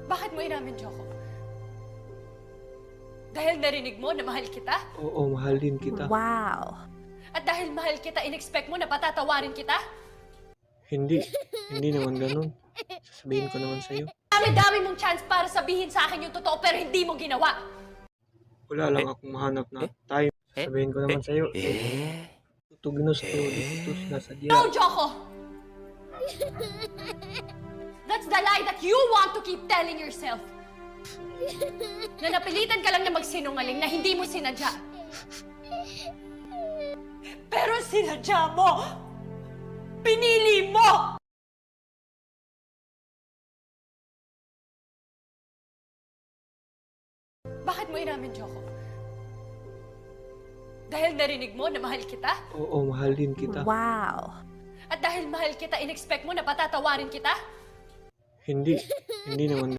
Bakit mo inamin, Joko? Dahil narinig mo na mahal kita? Oo, mahal din kita. Wow. At dahil mahal kita, in-expect mo na patatawarin kita? Hindi. Hindi naman ganun. Sasabihin ko naman sa'yo. Dami-dami mong chance para sabihin sa akin yung totoo pero hindi mo ginawa. Wala lang akong mahanap na time. Sasabihin ko naman sa'yo. Tutuginos ko dito nasa diya. No, Joko! That's the lie that you want to keep telling yourself. Na napilitan ka lang na magsinungaling na hindi mo sinadya. Pero sinadya mo! Pinili mo! Bakit mo inamin, Joko? Dahil narinig mo na mahal kita? Oo, mahal din kita. Wow. At dahil mahal kita, in-expect mo na patatawarin kita? Hindi. Hindi naman